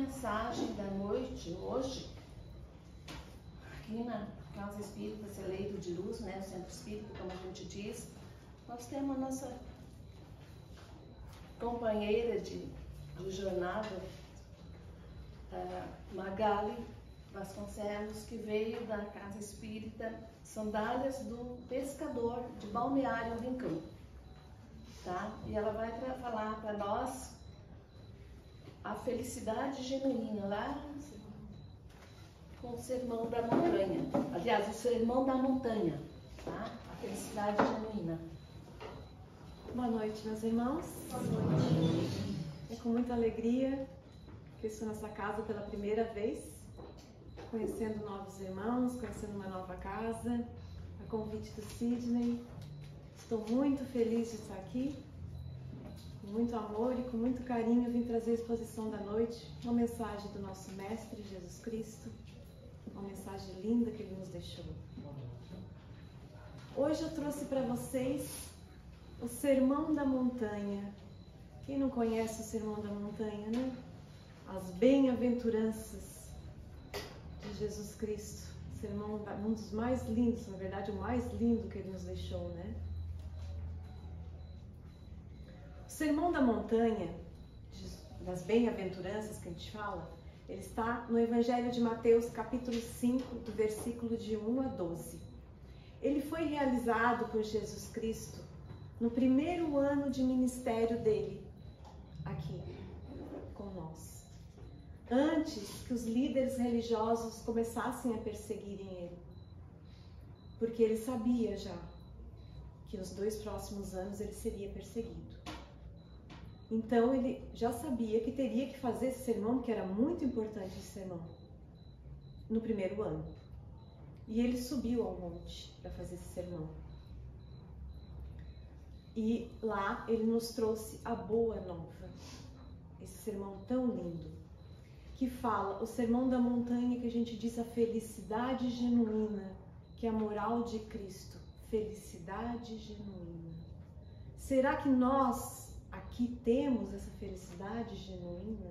mensagem da noite, hoje, aqui na Casa Espírita Celeiro de Luz, né, o Centro Espírita, como a gente diz, nós temos a nossa companheira de jornada, Magali Vasconcelos, que veio da Casa Espírita Sandálias do Pescador, de Balneário Rincão, tá? E ela vai falar para nós a felicidade genuína, lá com o Sermão da Montanha. Aliás, o Sermão da Montanha, tá? A felicidade genuína. Boa noite, meus irmãos. Boa noite. É com muita alegria que eu estou nessa casa pela primeira vez, conhecendo novos irmãos, conhecendo uma nova casa, a convite do Sidney. Estou muito feliz de estar aqui, com muito amor e com muito carinho vim trazer a exposição da noite, uma mensagem do nosso Mestre Jesus Cristo, uma mensagem linda que Ele nos deixou. Hoje eu trouxe para vocês o Sermão da Montanha. Quem não conhece o Sermão da Montanha, né? As bem-aventuranças de Jesus Cristo. Sermão, um dos mais lindos, na verdade, o mais lindo que Ele nos deixou, né? O Sermão da Montanha, das bem-aventuranças que a gente fala, ele está no Evangelho de Mateus, capítulo 5, do versículo de 1 a 12. Ele foi realizado por Jesus Cristo no primeiro ano de ministério dele, aqui com nós, antes que os líderes religiosos começassem a perseguirem ele, porque ele sabia já que nos 2 próximos anos ele seria perseguido. Então ele já sabia que teria que fazer esse sermão, que era muito importante esse sermão, no primeiro ano. E ele subiu ao monte para fazer esse sermão. E lá ele nos trouxe a boa nova, esse sermão tão lindo, que fala, o Sermão da Montanha, que a gente diz a felicidade genuína, que é a moral de Cristo, felicidade genuína. Será que nós aqui temos essa felicidade genuína?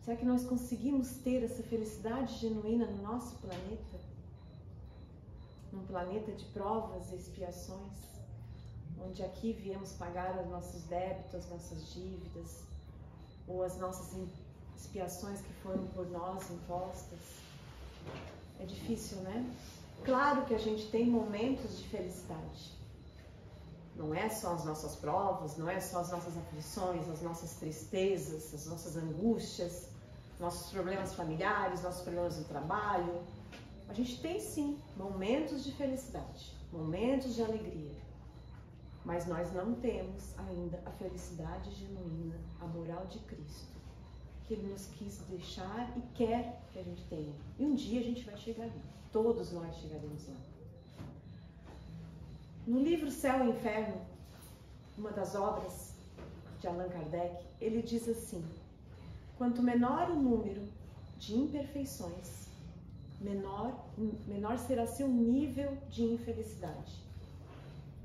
Será que nós conseguimos ter essa felicidade genuína no nosso planeta? Num planeta de provas e expiações, onde aqui viemos pagar os nossos débitos, as nossas dívidas, ou as nossas expiações que foram por nós impostas. É difícil, né? Claro que a gente tem momentos de felicidade. Não é só as nossas provas, não é só as nossas aflições, as nossas tristezas, as nossas angústias, nossos problemas familiares, nossos problemas no trabalho. A gente tem sim momentos de felicidade, momentos de alegria. Mas nós não temos ainda a felicidade genuína, a moral de Cristo, que Ele nos quis deixar e quer que a gente tenha. E um dia a gente vai chegar ali, todos nós chegaremos lá. No livro Céu e Inferno, uma das obras de Allan Kardec, ele diz assim: quanto menor o número de imperfeições, menor será seu nível de infelicidade.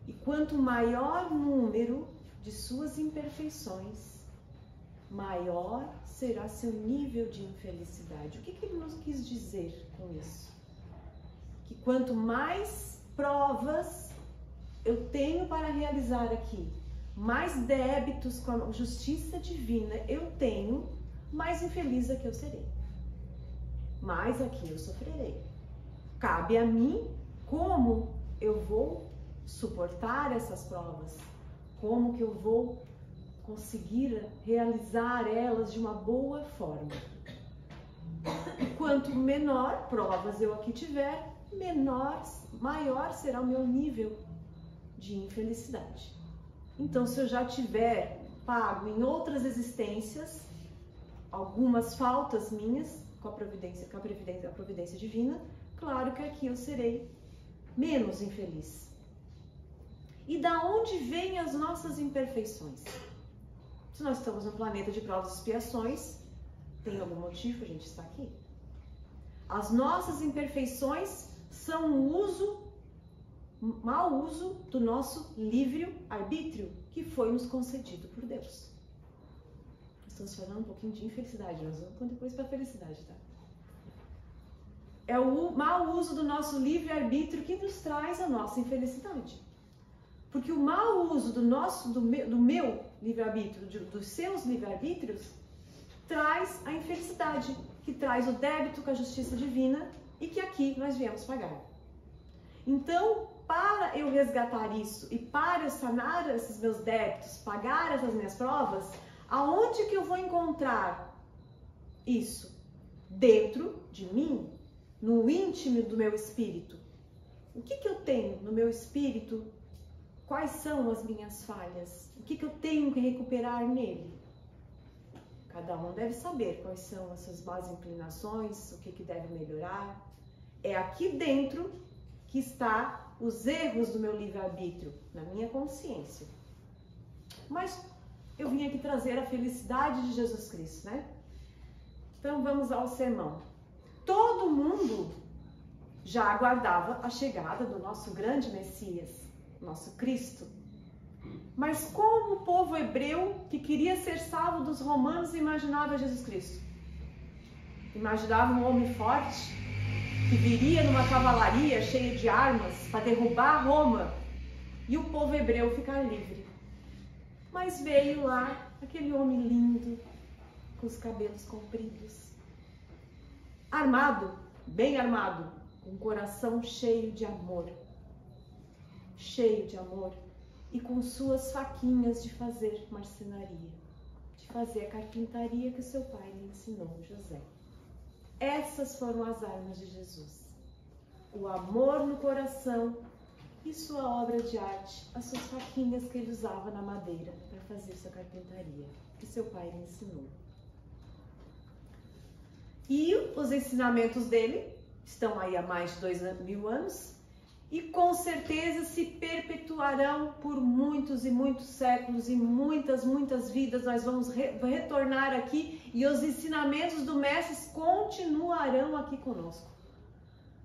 E quanto maior número de suas imperfeições, maior será seu nível de infelicidade. O que ele nos quis dizer com isso? Que quanto mais provas eu tenho para realizar aqui, mais débitos com a justiça divina eu tenho, mais infeliz aqui eu serei. Mais aqui eu sofrerei. Cabe a mim como eu vou suportar essas provas, como que eu vou conseguir realizar elas de uma boa forma. Quanto menor provas eu aqui tiver, maior será o meu nível de infelicidade. Então, se eu já tiver pago em outras existências algumas faltas minhas com a providência divina, claro que aqui eu serei menos infeliz. E da onde vêm as nossas imperfeições? Se nós estamos no planeta de provas e expiações, tem algum motivo a gente estar aqui? As nossas imperfeições são o mau uso do nosso livre-arbítrio que foi nos concedido por Deus. Estamos falando um pouquinho de infelicidade, nós vamos depois para a felicidade, tá? É o mau uso do nosso livre-arbítrio que nos traz a nossa infelicidade. Porque o mau uso do meu livre-arbítrio, dos seus livre-arbítrios, traz a infelicidade, que traz o débito com a justiça divina e que aqui nós viemos pagar. Então, para eu resgatar isso e para eu sanar esses meus débitos, pagar essas minhas provas, aonde que eu vou encontrar isso? Dentro de mim, no íntimo do meu espírito. O que que eu tenho no meu espírito? Quais são as minhas falhas? O que que eu tenho que recuperar nele? Cada um deve saber quais são as suas más inclinações, o que que deve melhorar. É aqui dentro que está os erros do meu livre-arbítrio, na minha consciência. Mas eu vim aqui trazer a felicidade de Jesus Cristo, né? Então vamos ao sermão. Todo mundo já aguardava a chegada do nosso grande Messias, nosso Cristo. Mas como o povo hebreu que queria ser salvo dos romanos imaginava Jesus Cristo? Imaginava um homem forte que viria numa cavalaria cheia de armas para derrubar Roma e o povo hebreu ficar livre. Mas veio lá aquele homem lindo, com os cabelos compridos, armado, bem armado, com um coração cheio de amor e com suas faquinhas de fazer marcenaria, de fazer a carpintaria que seu pai lhe ensinou, José. Essas foram as armas de Jesus. O amor no coração e sua obra de arte, as suas faquinhas que ele usava na madeira para fazer sua carpintaria, que seu pai lhe ensinou. E os ensinamentos dele estão aí há mais de 2000 anos e com certeza se perpetuarão por muitos e muitos séculos e muitas vidas. Nós vamos retornar aqui e os ensinamentos do Mestre continuarão aqui conosco.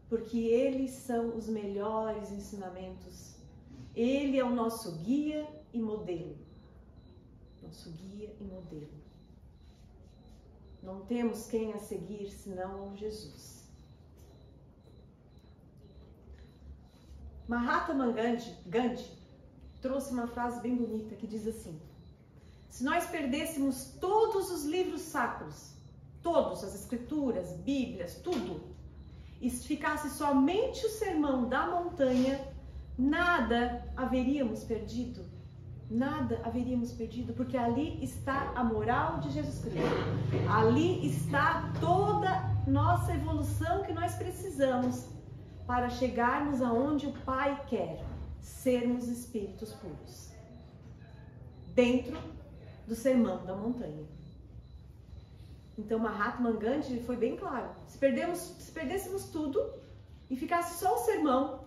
Porque eles são os melhores ensinamentos. Ele é o nosso guia e modelo. Nosso guia e modelo. Não temos quem a seguir senão Jesus. Mahatma Gandhi trouxe uma frase bem bonita que diz assim: se nós perdêssemos todos os livros sacros, todas as escrituras, bíblias, tudo, e ficasse somente o sermão da montanha, nada haveríamos perdido. Nada haveríamos perdido, porque ali está a moral de Jesus Cristo. Ali está toda nossa evolução que nós precisamos para chegarmos aonde o Pai quer, sermos espíritos puros. Dentro do sermão da montanha. Então Mahatma Gandhi foi bem claro. Se perdêssemos tudo e ficasse só o sermão,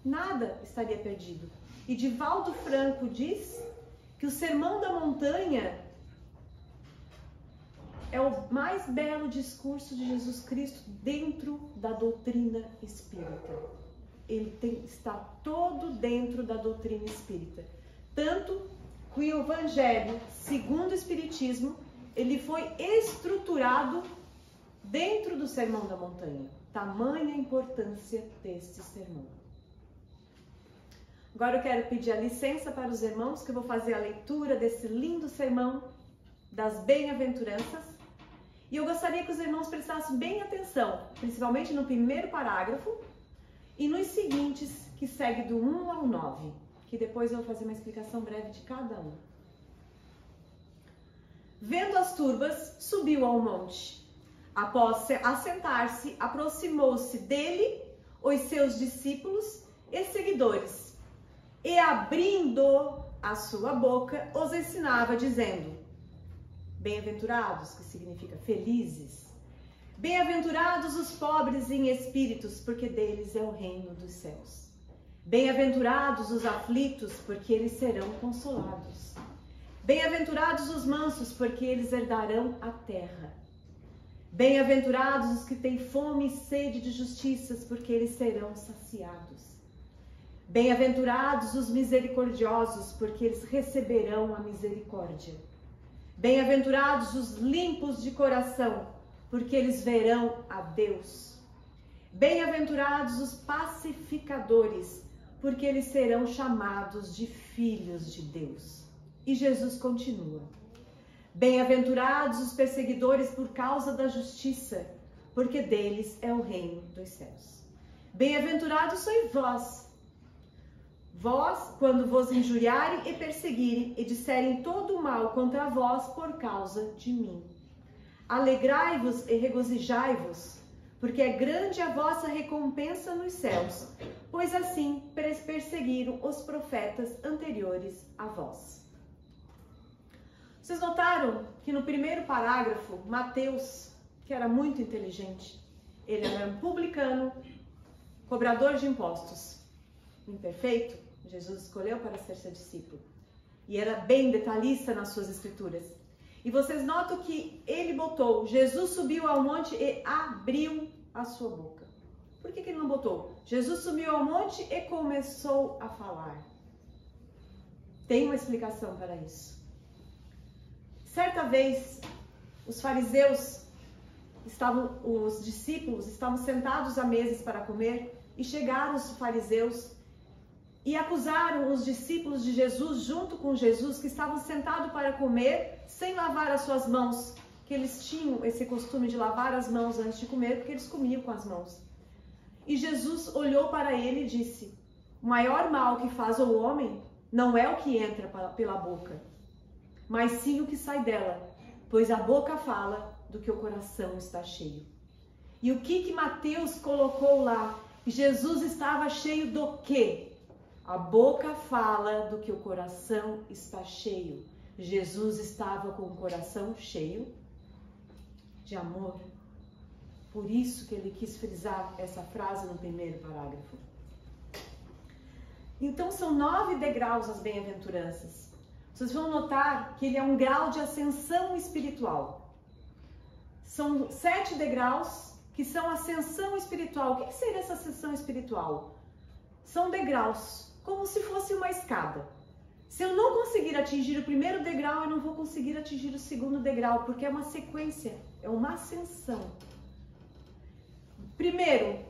nada estaria perdido. E Divaldo Franco diz que o sermão da montanha é o mais belo discurso de Jesus Cristo dentro da doutrina espírita. Ele está todo dentro da doutrina espírita. Tanto que o Evangelho, segundo o Espiritismo, ele foi estruturado dentro do Sermão da Montanha. Tamanha a importância deste sermão. Agora eu quero pedir a licença para os irmãos, que eu vou fazer a leitura desse lindo sermão das bem-aventuranças. E eu gostaria que os irmãos prestassem bem atenção, principalmente no primeiro parágrafo e nos seguintes, que segue do 1 ao 9, que depois eu vou fazer uma explicação breve de cada um. Vendo as turbas, subiu ao monte. Após assentar-se, aproximou-se dele os seus discípulos e seguidores, e abrindo a sua boca, os ensinava, dizendo: bem-aventurados, que significa felizes, bem-aventurados os pobres em espíritos, porque deles é o reino dos céus. Bem-aventurados os aflitos, porque eles serão consolados. Bem-aventurados os mansos, porque eles herdarão a terra. Bem-aventurados os que têm fome e sede de justiças, porque eles serão saciados. Bem-aventurados os misericordiosos, porque eles receberão a misericórdia. Bem-aventurados os limpos de coração, porque eles verão a Deus. Bem-aventurados os pacificadores, porque eles serão chamados de filhos de Deus. E Jesus continua. Bem-aventurados os perseguidores por causa da justiça, porque deles é o reino dos céus. Bem-aventurados sois vós, quando vos injuriarem e perseguirem e disserem todo o mal contra vós por causa de mim. Alegrai-vos e regozijai-vos, porque é grande a vossa recompensa nos céus, pois assim perseguiram os profetas anteriores a vós. Vocês notaram que no primeiro parágrafo, Mateus, que era muito inteligente, ele era um publicano, cobrador de impostos, imperfeito, Jesus escolheu para ser seu discípulo, e era bem detalhista nas suas escrituras. E vocês notam que ele botou, Jesus subiu ao monte e abriu a sua boca. Por que ele não botou? Jesus subiu ao monte e começou a falar. Tem uma explicação para isso. Certa vez, os fariseus, os discípulos estavam sentados à mesa para comer e chegaram os fariseus e acusaram os discípulos de Jesus junto com Jesus que estavam sentados para comer sem lavar as suas mãos, que eles tinham esse costume de lavar as mãos antes de comer porque eles comiam com as mãos. E Jesus olhou para ele e disse: o maior mal que faz o homem não é o que entra pela boca, mas sim o que sai dela, pois a boca fala do que o coração está cheio. E o que Mateus colocou lá? Jesus estava cheio do quê? A boca fala do que o coração está cheio. Jesus estava com o coração cheio de amor. Por isso que ele quis frisar essa frase no primeiro parágrafo. Então são 9 degraus as bem-aventuranças. Vocês vão notar que ele é um grau de ascensão espiritual. São 7 degraus que são ascensão espiritual. O que seria essa ascensão espiritual? São degraus, como se fosse uma escada. Se eu não conseguir atingir o primeiro degrau, eu não vou conseguir atingir o segundo degrau, porque é uma sequência, é uma ascensão. Primeiro,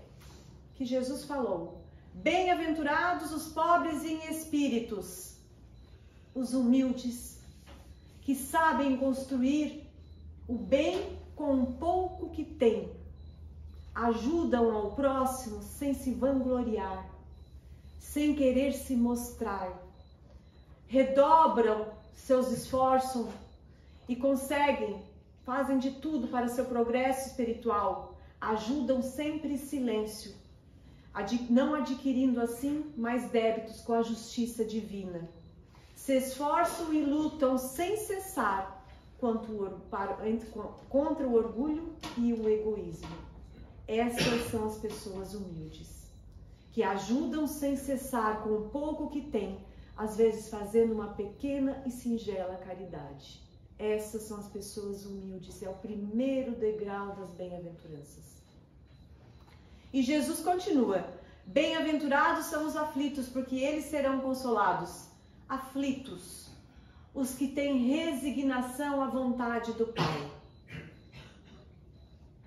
que Jesus falou: bem-aventurados os pobres em espíritos, os humildes, que sabem construir o bem com o pouco que têm, ajudam ao próximo sem se vangloriar, sem querer se mostrar, redobram seus esforços e conseguem, fazem de tudo para seu progresso espiritual, ajudam sempre em silêncio, não adquirindo assim mais débitos com a justiça divina. Se esforçam e lutam sem cessar contra o orgulho e o egoísmo. Essas são as pessoas humildes, que ajudam sem cessar com o pouco que têm, às vezes fazendo uma pequena e singela caridade. Essas são as pessoas humildes, é o primeiro degrau das bem-aventuranças. E Jesus continua: bem-aventurados são os aflitos, porque eles serão consolados. Aflitos, os que têm resignação à vontade do Pai.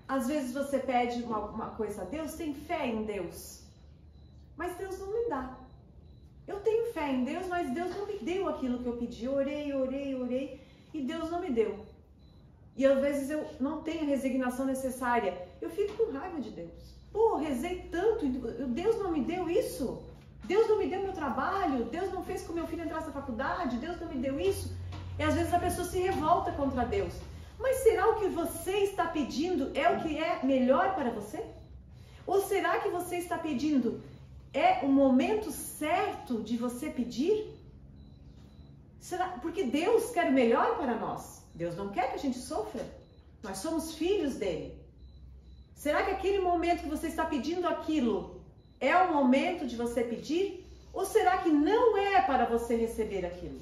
Às vezes você pede uma coisa a Deus, tem fé em Deus, mas Deus não me dá. Eu tenho fé em Deus, mas Deus não me deu aquilo que eu pedi. Orei e Deus não me deu. E às vezes eu não tenho a resignação necessária. Eu fico com raiva de Deus. Pô, rezei tanto, Deus não me deu isso. Deus não me deu meu trabalho. Deus não fez com que meu filho entrasse na faculdade. Deus não me deu isso. E às vezes a pessoa se revolta contra Deus. Mas será o que você está pedindo é o que é melhor para você? Ou será que você está pedindo é o momento certo de você pedir? Será? Porque Deus quer o melhor para nós. Deus não quer que a gente sofra. Nós somos filhos dele. Será que aquele momento que você está pedindo aquilo é o momento de você pedir? Ou será que não é para você receber aquilo?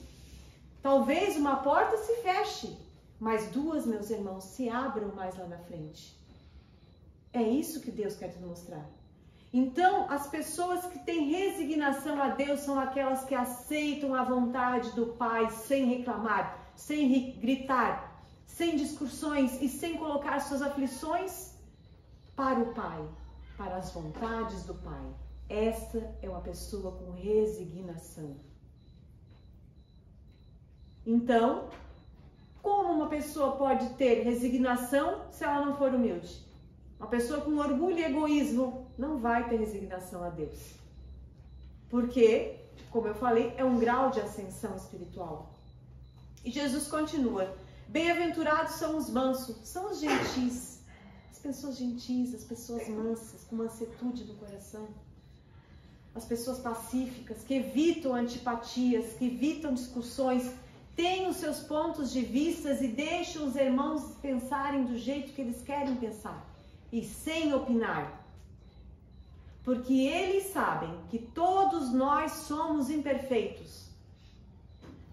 Talvez uma porta se feche, mas 2, meus irmãos, se abram mais lá na frente. É isso que Deus quer nos mostrar. Então, as pessoas que têm resignação a Deus são aquelas que aceitam a vontade do Pai sem reclamar. sem gritar, sem discussões e sem colocar suas aflições para o Pai, para as vontades do Pai. Essa é uma pessoa com resignação. Então, como uma pessoa pode ter resignação se ela não for humilde? Uma pessoa com orgulho e egoísmo não vai ter resignação a Deus. Porque, como eu falei, é um grau de ascensão espiritual. E Jesus continua: bem-aventurados são os mansos, são os gentis, as pessoas gentis, as pessoas mansas, com mansuetude do coração. As pessoas pacíficas, que evitam antipatias, que evitam discussões, têm os seus pontos de vista e deixam os irmãos pensarem do jeito que eles querem pensar e sem opinar. Porque eles sabem que todos nós somos imperfeitos.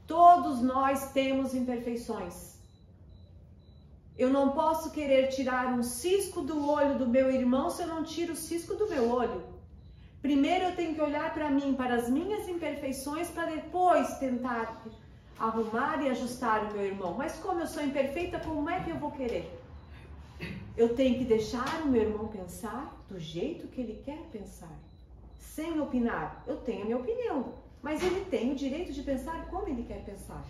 Todos nós temos imperfeições. Eu não posso querer tirar um cisco do olho do meu irmão se eu não tiro o cisco do meu olho. Primeiro eu tenho que olhar para mim, para as minhas imperfeições, para depois tentar arrumar e ajustar o meu irmão. Mas como eu sou imperfeita, como é que eu vou querer? Eu tenho que deixar o meu irmão pensar do jeito que ele quer pensar, sem opinar. Eu tenho a minha opinião, mas ele tem o direito de pensar como ele quer pensar.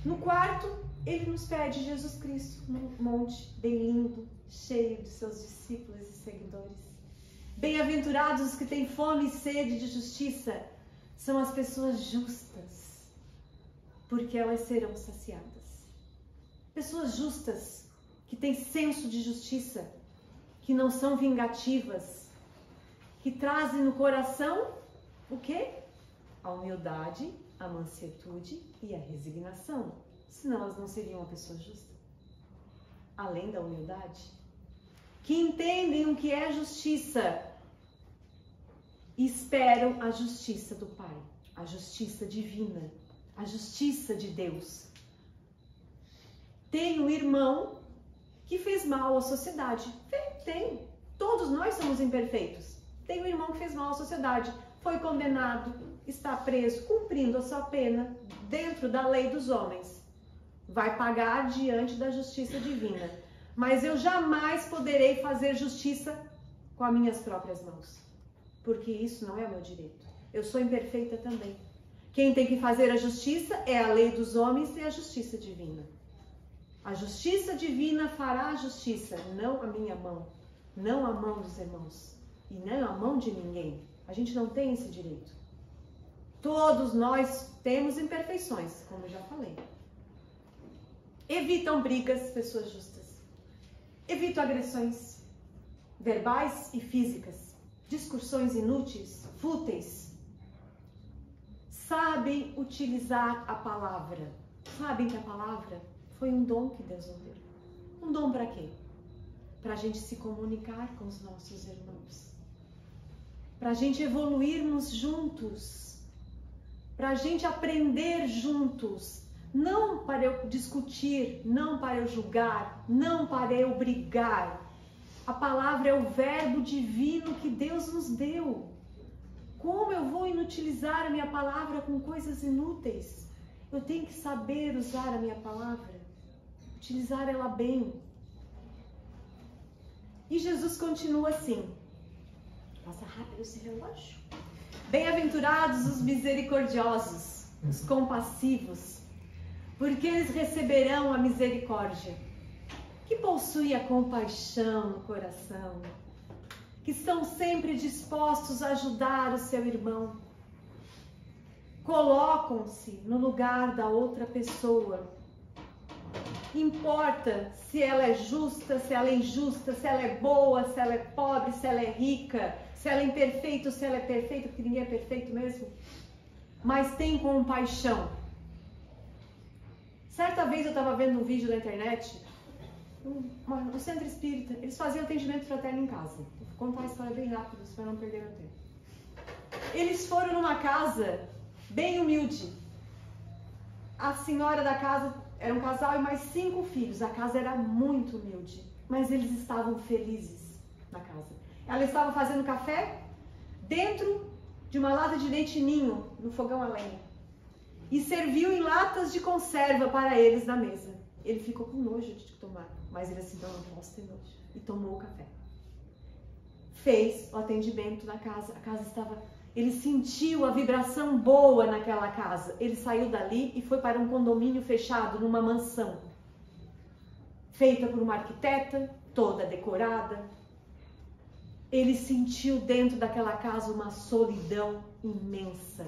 No quarto, ele nos pede Jesus Cristo, num monte bem lindo, cheio de seus discípulos e seguidores. Bem-aventurados os que têm fome e sede de justiça, são as pessoas justas, porque elas serão saciadas. Pessoas justas, que têm senso de justiça, que não são vingativas, que trazem no coração o quê? A humildade, a mansuetude e a resignação. Senão elas não seriam uma pessoa justa. Além da humildade, que entendem o que é justiça e esperam a justiça do Pai, a justiça divina, a justiça de Deus. Tem um irmão que fez mal à sociedade. Tem. Todos nós somos imperfeitos. Tem um irmão que fez mal à sociedade. Foi condenado, está preso, cumprindo a sua pena dentro da lei dos homens. Vai pagar diante da justiça divina. Mas eu jamais poderei fazer justiça com as minhas próprias mãos. Porque isso não é o meu direito. Eu sou imperfeita também. Quem tem que fazer a justiça é a lei dos homens e a justiça divina. A justiça divina fará a justiça, não a minha mão, não a mão dos irmãos e não a mão de ninguém. A gente não tem esse direito. Todos nós temos imperfeições, como eu já falei. Evitam brigas, pessoas justas. Evitam agressões verbais e físicas, discussões inúteis, fúteis. Sabem utilizar a palavra. Sabem que a palavra foi um dom que Deus nos deu. Um dom para quê? Para a gente se comunicar com os nossos irmãos. Para a gente evoluirmos juntos. Para a gente aprender juntos. Não para eu discutir, não para eu julgar, não para eu brigar. A palavra é o verbo divino que Deus nos deu. Como eu vou inutilizar a minha palavra com coisas inúteis? Eu tenho que saber usar a minha palavra. Utilizar ela bem. E Jesus continua assim. Passa rápido esse relógio. Bem-aventurados os misericordiosos, os compassivos, porque eles receberão a misericórdia. Que possui a compaixão no coração, que estão sempre dispostos a ajudar o seu irmão. Colocam-se no lugar da outra pessoa. Importa se ela é justa, se ela é injusta, se ela é boa, se ela é pobre, se ela é rica, se ela é imperfeita ou se ela é perfeita, porque ninguém é perfeito mesmo. Mas tem compaixão. Certa vez eu estava vendo um vídeo na internet, no centro espírita, eles faziam atendimento fraterno em casa. Vou contar a história bem rápido, para não perder meu tempo. Eles foram numa casa bem humilde. A senhora da casa era um casal e mais 5 filhos. A casa era muito humilde, mas eles estavam felizes na casa. Ela estava fazendo café dentro de uma lata de leite ninho, no fogão a lenha. e serviu em latas de conserva para eles na mesa. Ele ficou com nojo de tomar, mas ele assim, não posso ter nojo. E tomou o café. Fez o atendimento na casa, a casa estava... Ele sentiu a vibração boa naquela casa. Ele saiu dali e foi para um condomínio fechado, numa mansão. Feita por uma arquiteta, toda decorada. Ele sentiu dentro daquela casa uma solidão imensa.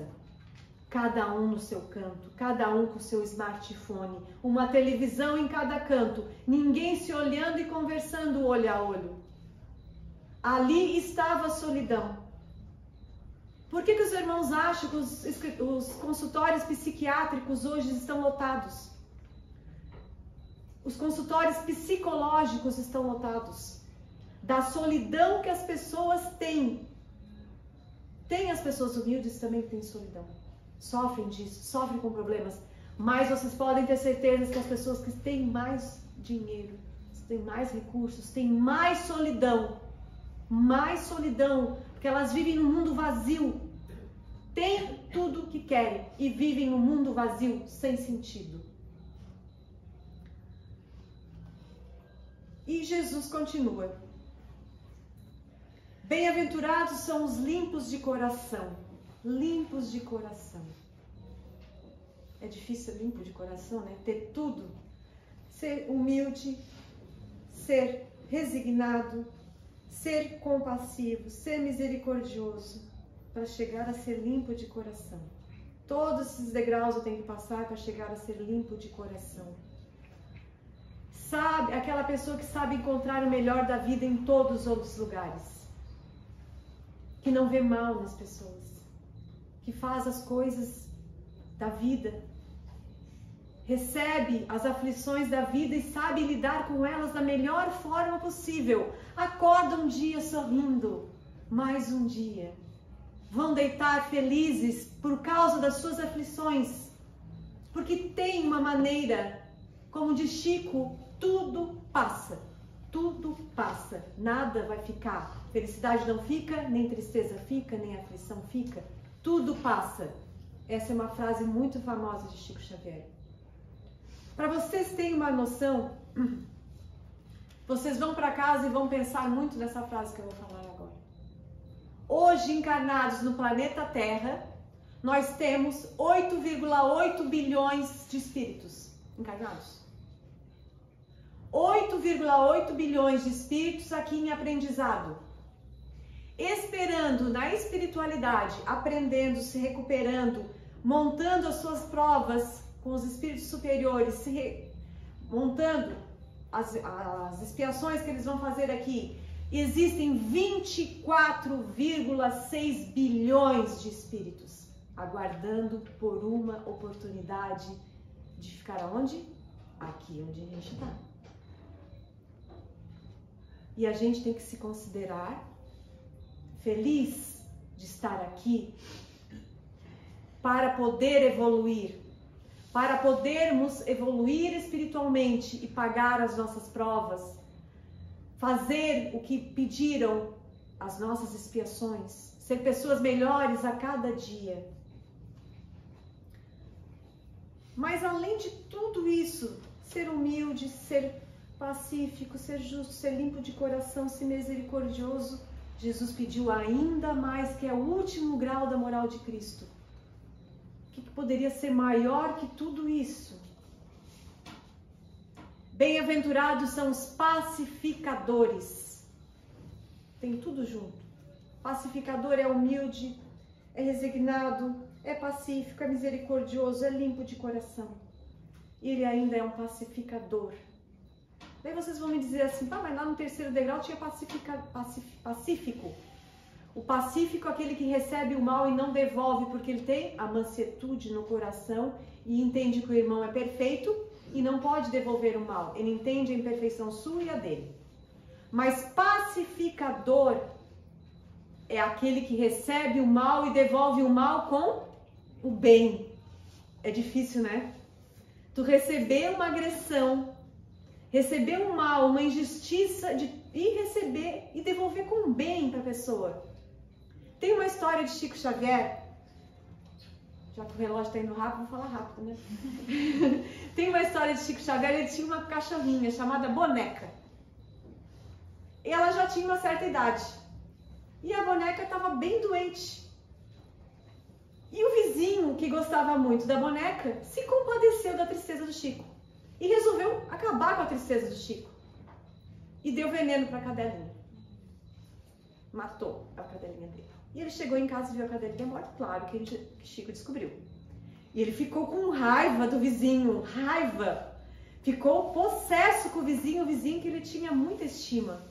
Cada um no seu canto, cada um com seu smartphone, uma televisão em cada canto, ninguém se olhando e conversando olho a olho. Ali estava a solidão. Por que os irmãos acham que os consultórios psiquiátricos hoje estão lotados? Os consultórios psicológicos estão lotados. Da solidão que as pessoas têm. Tem as pessoas humildes também que têm solidão. Sofrem disso, sofrem com problemas. Mas vocês podem ter certeza que as pessoas que têm mais dinheiro, têm mais recursos, têm mais solidão. Mais solidão, porque elas vivem num mundo vazio. Têm tudo o que querem e vivem num mundo vazio, sem sentido. E Jesus continua. Bem-aventurados são os limpos de coração. Limpos de coração. É difícil ser limpo de coração, né? Ter tudo. Ser humilde, ser resignado, ser compassivo, ser misericordioso, para chegar a ser limpo de coração. Todos esses degraus eu tenho que passar para chegar a ser limpo de coração. Sabe, aquela pessoa que sabe encontrar o melhor da vida em todos os outros lugares. Que não vê mal nas pessoas. Que faz as coisas da vida. Recebe as aflições da vida e sabe lidar com elas da melhor forma possível. Acorda um dia sorrindo, mais um dia. Vão deitar felizes por causa das suas aflições. Porque tem uma maneira, como diz Chico, tudo passa. Tudo passa, nada vai ficar. Felicidade não fica, nem tristeza fica, nem aflição fica. Tudo passa. Essa é uma frase muito famosa de Chico Xavier. Para vocês terem uma noção, vocês vão para casa e vão pensar muito nessa frase que eu vou falar agora. Hoje, encarnados no planeta Terra, nós temos 8,8 bilhões de espíritos encarnados. 8,8 bilhões de espíritos aqui em aprendizado. Esperando na espiritualidade, aprendendo, se recuperando, montando as suas provas com os espíritos superiores, montando as expiações que eles vão fazer aqui. Existem 24,6 bilhões de espíritos aguardando por uma oportunidade de ficar aonde? Aqui onde a gente está. E a gente tem que se considerar feliz de estar aqui para poder evoluir, para podermos evoluir espiritualmente e pagar as nossas provas, fazer o que pediram as nossas expiações, ser pessoas melhores a cada dia. Mas além de tudo isso, ser humilde, ser pacífico, ser justo, ser limpo de coração, ser misericordioso, Jesus pediu ainda mais, que é o último grau da moral de Cristo. O que poderia ser maior que tudo isso? Bem-aventurados são os pacificadores. Tem tudo junto. Pacificador é humilde, é resignado, é pacífico, é misericordioso, é limpo de coração. E ele ainda é um pacificador. Daí vocês vão me dizer assim, mas lá no terceiro degrau tinha pacífico. O pacífico é aquele que recebe o mal e não devolve, porque ele tem a mansuetude no coração e entende que o irmão é perfeito e não pode devolver o mal. Ele entende a imperfeição sua e a dele. Mas pacificador é aquele que recebe o mal e devolve o mal com o bem. É difícil, né? Tu receber uma agressão, receber um mal, uma injustiça e receber e devolver com bem para a pessoa. Tem uma história de Chico Xavier, Já que o relógio está indo rápido, vou falar rápido, né? Tem uma história de Chico Xavier, ele tinha uma cachorrinha chamada Boneca. E ela já tinha uma certa idade. E a boneca estava bem doente. E o vizinho, que gostava muito da boneca, se compadeceu da tristeza do Chico. E resolveu acabar com a tristeza do Chico. E deu veneno para a cadelinha. Matou a cadelinha dele. E ele chegou em casa e viu a cadelinha morta. Claro que Chico descobriu. E ele ficou com raiva do vizinho. Raiva. Ficou possesso com o vizinho que ele tinha muita estima.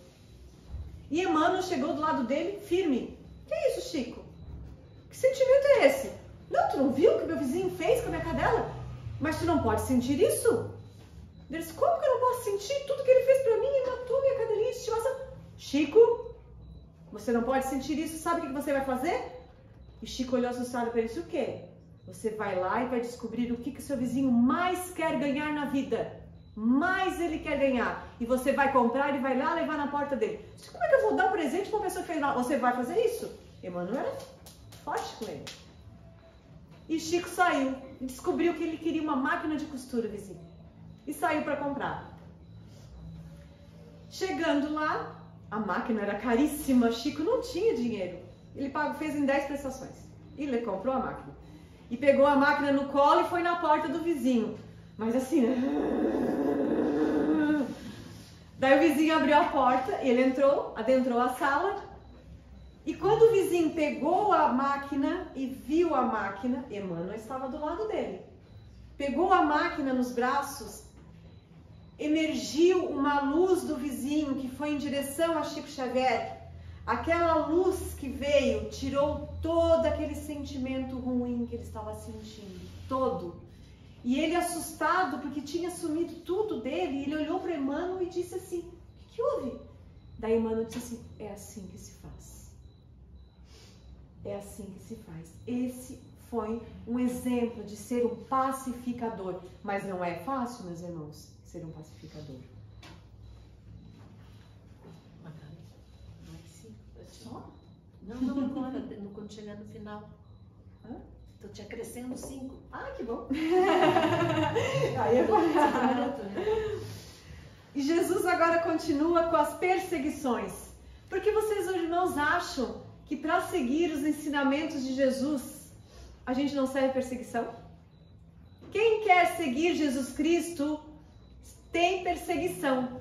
E Emmanuel chegou do lado dele, firme. Que é isso, Chico? Que sentimento é esse? Não, tu não viu o que meu vizinho fez com a minha cadela? Mas tu não pode sentir isso? Ele disse, como que eu não posso sentir tudo que ele fez pra mim e matou minha cadelinha de estimação? Chico, você não pode sentir isso, sabe o que você vai fazer? E Chico olhou assustado para ele e disse, o quê? Você vai lá e vai descobrir o que o seu vizinho mais quer ganhar na vida. Mais ele quer ganhar. E você vai comprar e vai lá levar na porta dele. Como é que eu vou dar um presente para uma pessoa que fez mal? Você vai fazer isso? Emmanuel era forte com ele. E Chico saiu e descobriu que ele queria uma máquina de costura, vizinho. E saiu para comprar. Chegando lá, a máquina era caríssima. Chico não tinha dinheiro. Ele fez em 10 prestações. E ele comprou a máquina. E pegou a máquina no colo e foi na porta do vizinho. Mas assim, né? Daí o vizinho abriu a porta, ele entrou, adentrou a sala. E quando o vizinho pegou a máquina e viu a máquina, Emmanuel estava do lado dele. Pegou a máquina nos braços, emergiu uma luz do vizinho que foi em direção a Chico Xavier. Aquela luz que veio tirou todo aquele sentimento ruim que ele estava sentindo, todo. E ele, assustado, porque tinha sumido tudo dele, ele olhou para Emmanuel e disse assim, o que houve? Daí Emmanuel disse assim, é assim que se faz. É assim que se faz. Esse foi um exemplo de ser um pacificador. Mas não é fácil, meus irmãos, ser um pacificador. Só? Não, agora, quando chegar no final. Estou te acrescendo 5. Ah, que bom! Aí é bom. E Jesus agora continua com as perseguições. Porque vocês, irmãos, acham que para seguir os ensinamentos de Jesus, a gente não sofre perseguição? Quem quer seguir Jesus Cristo tem perseguição.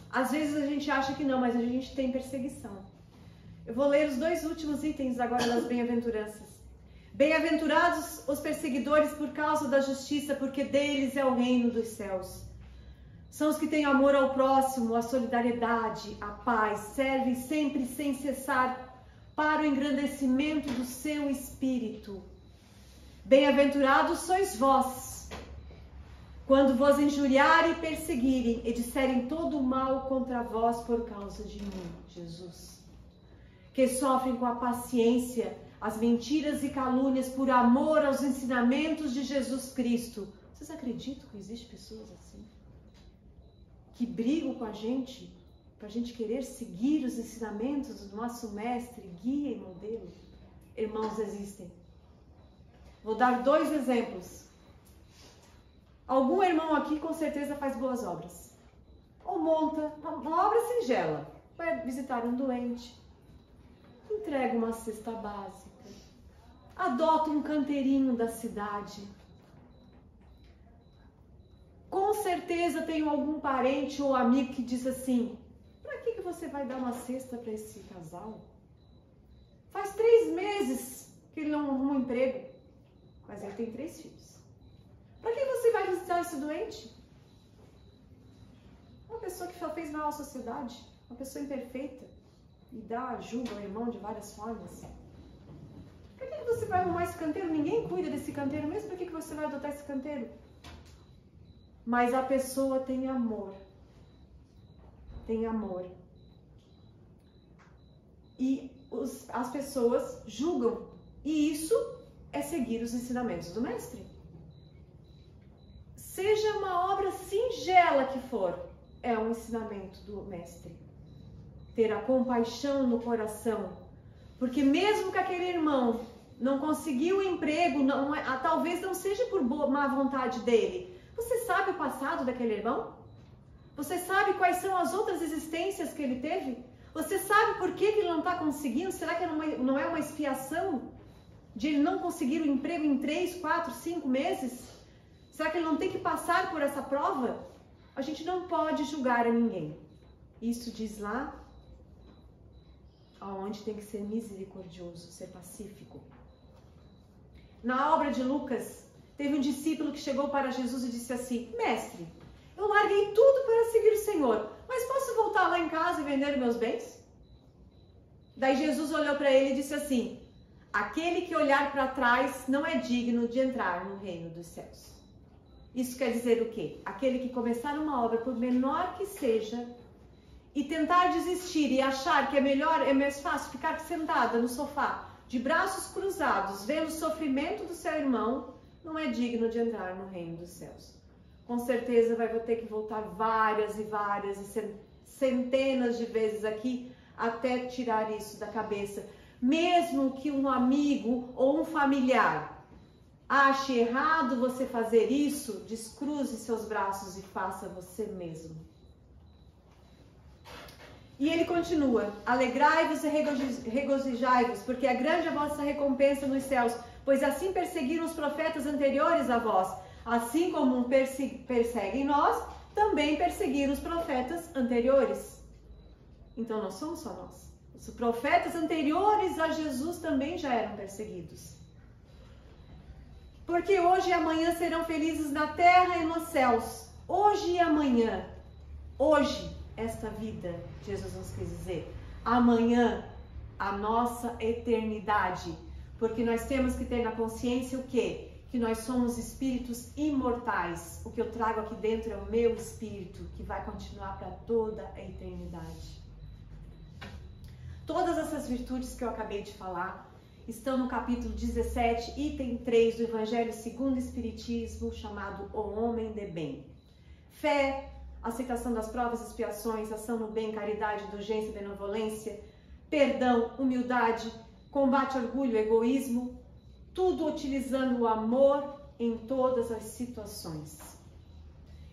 Às vezes a gente acha que não, mas a gente tem perseguição. Eu vou ler os 2 últimos itens agora das bem-aventuranças. Bem-aventurados os perseguidores por causa da justiça, porque deles é o reino dos céus. São os que têm amor ao próximo, a solidariedade, a paz, servem sempre sem cessar para o engrandecimento do seu espírito. Bem-aventurados sois vós, quando vos injuriarem e perseguirem e disserem todo o mal contra vós por causa de mim, Jesus. Que sofrem com a paciência as mentiras e calúnias por amor aos ensinamentos de Jesus Cristo. Vocês acreditam que existem pessoas assim? Que brigam com a gente, para a gente querer seguir os ensinamentos do nosso mestre, guia e modelo? Irmãos, existem. Vou dar 2 exemplos. Algum irmão aqui com certeza faz boas obras. Ou monta uma obra singela. Vai visitar um doente. Entrega uma cesta básica, adota um canteirinho da cidade. Com certeza tem algum parente ou amigo que diz assim, para que você vai dar uma cesta para esse casal? Faz 3 meses que ele não arruma um emprego, mas ele tem 3 filhos. Para que você vai visitar esse doente? Uma pessoa que só fez mal à sociedade, uma pessoa imperfeita. E julga o irmão de várias formas. Por que você vai arrumar esse canteiro? Ninguém cuida desse canteiro mesmo. Por que você vai adotar esse canteiro? Mas a pessoa tem amor. Tem amor. E as pessoas julgam. E isso é seguir os ensinamentos do mestre. Seja uma obra singela que for, é um ensinamento do mestre. Ter a compaixão no coração, porque mesmo que aquele irmão não conseguiu o emprego, talvez não seja por má vontade dele. Você sabe o passado daquele irmão? Você sabe quais são as outras existências que ele teve? Você sabe por que ele não está conseguindo? Será que não é uma expiação de ele não conseguir o emprego em 3, 4, 5 meses? Será que ele não tem que passar por essa prova? A gente não pode julgar a ninguém. Isso diz lá aonde tem que ser misericordioso, ser pacífico. Na obra de Lucas, teve um discípulo que chegou para Jesus e disse assim: Mestre, eu larguei tudo para seguir o Senhor, mas posso voltar lá em casa e vender meus bens? Daí Jesus olhou para ele e disse assim: aquele que olhar para trás não é digno de entrar no reino dos céus. Isso quer dizer o quê? Aquele que começar uma obra, por menor que seja, e tentar desistir e achar que é mais fácil ficar sentada no sofá, de braços cruzados, vendo o sofrimento do seu irmão, não é digno de entrar no reino dos céus. Com certeza vai ter que voltar várias e várias e centenas de vezes aqui até tirar isso da cabeça. Mesmo que um amigo ou um familiar ache errado você fazer isso, descruze seus braços e faça você mesmo. E ele continua: alegrai-vos e regozijai-vos, porque é grande a vossa recompensa nos céus, pois assim perseguiram os profetas anteriores a vós. Assim como perseguem nós, também perseguiram os profetas anteriores. Então não somos só nós. Os profetas anteriores a Jesus também já eram perseguidos. Porque hoje e amanhã serão felizes na terra e nos céus. Hoje e amanhã. Hoje, esta vida, Jesus nos quis dizer. Amanhã, a nossa eternidade. Porque nós temos que ter na consciência o quê? Que nós somos espíritos imortais. O que eu trago aqui dentro é o meu espírito, que vai continuar para toda a eternidade. Todas essas virtudes que eu acabei de falar estão no capítulo 17, item 3 do Evangelho segundo o Espiritismo, chamado O Homem de Bem. Fé, aceitação das provas e expiações, ação no bem, caridade, indulgência, benevolência, perdão, humildade, combate, orgulho, egoísmo, tudo utilizando o amor em todas as situações.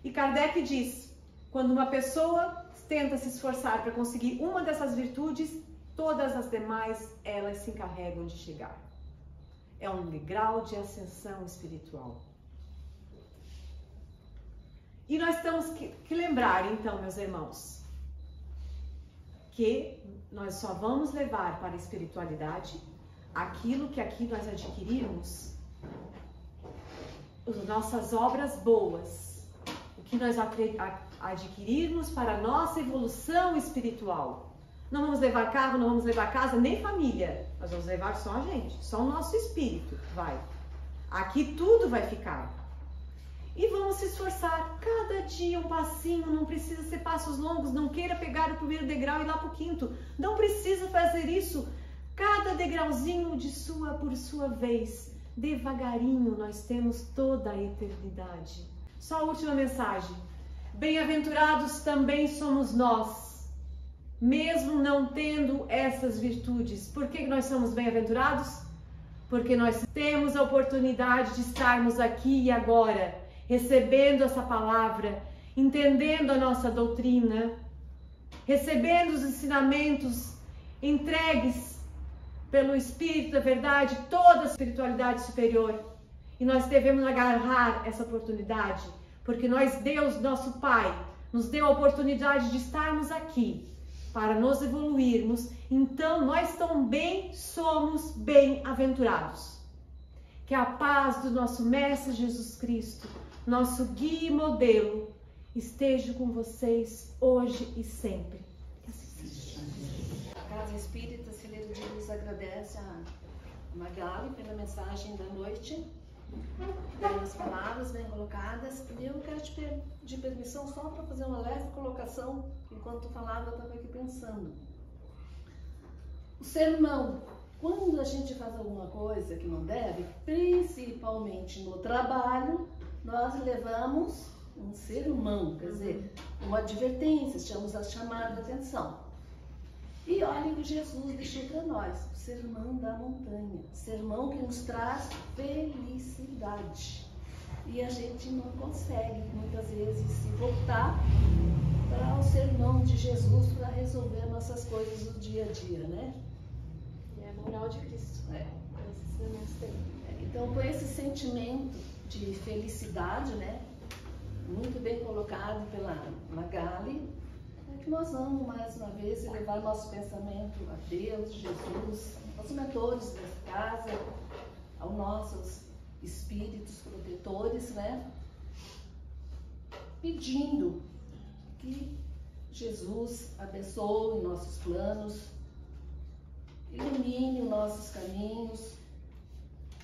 E Kardec diz, quando uma pessoa tenta se esforçar para conseguir uma dessas virtudes, todas as demais, elas se encarregam de chegar. É um degrau de ascensão espiritual. E nós temos que lembrar, então, meus irmãos, que nós só vamos levar para a espiritualidade aquilo que aqui nós adquirirmos, as nossas obras boas, o que nós adquirirmos para a nossa evolução espiritual. Não vamos levar carro, não vamos levar casa, nem família. Nós vamos levar só a gente, só o nosso espírito vai. Aqui tudo vai ficar. E vamos se esforçar, cada dia um passinho, não precisa ser passos longos, não queira pegar o primeiro degrau e ir lá para o quinto. Não precisa fazer isso, cada degrauzinho por sua vez. Devagarinho nós temos toda a eternidade. Só a última mensagem. Bem-aventurados também somos nós, mesmo não tendo essas virtudes. Por que nós somos bem-aventurados? Porque nós temos a oportunidade de estarmos aqui e agora, recebendo essa palavra, entendendo a nossa doutrina, recebendo os ensinamentos entregues pelo Espírito da Verdade, toda a espiritualidade superior. E nós devemos agarrar essa oportunidade, porque Deus, nosso Pai, nos deu a oportunidade de estarmos aqui para nos evoluirmos. Então, nós também somos bem-aventurados. Que a paz do nosso Mestre Jesus Cristo, nosso guia e modelo, esteja com vocês hoje e sempre. A Casa Espírita Celeiro de Luz agradece a Magali pela mensagem da noite, pelas palavras bem colocadas. E eu quero te pedir permissão só para fazer uma leve colocação. Enquanto tu falava, eu estava aqui pensando. O sermão, quando a gente faz alguma coisa que não deve, principalmente no trabalho, nós levamos um sermão, quer dizer, uma advertência, estamos a chamar a atenção. E olhem o que Jesus deixou para nós, o sermão da montanha, sermão que nos traz felicidade. E a gente não consegue, muitas vezes, se voltar para o sermão de Jesus para resolver nossas coisas do dia a dia, né? E é a moral de Cristo. Então, com esse sentimento de felicidade, né? Muito bem colocado pela Magali, é que nós vamos mais uma vez elevar nosso pensamento a Deus, Jesus, aos mentores dessa casa, aos nossos espíritos protetores, né? Pedindo que Jesus abençoe nossos planos, ilumine os nossos caminhos,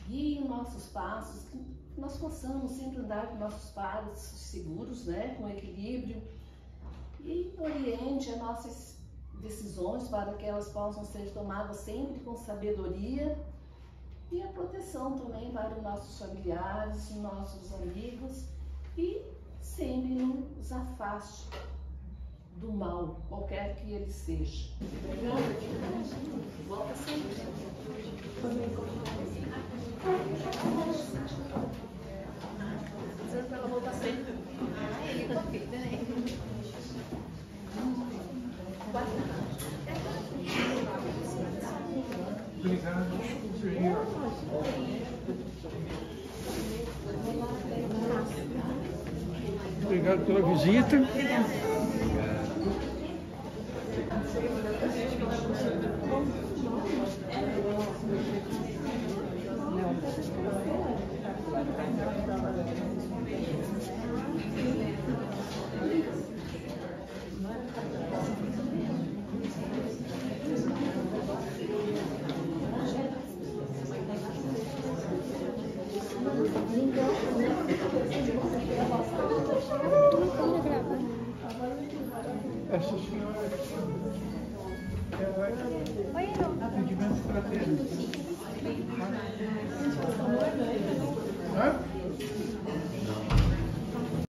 guie os nossos passos, que nós possamos sempre andar com nossos passos seguros, né? Com equilíbrio, e oriente as nossas decisões para que elas possam ser tomadas sempre com sabedoria, e a proteção também para os nossos familiares, os nossos amigos, e sempre nos afaste do mal, qualquer que ele seja. Volta sempre. Ela volta sempre. Ele tá feita, né? Obrigado pela visita. Essa senhora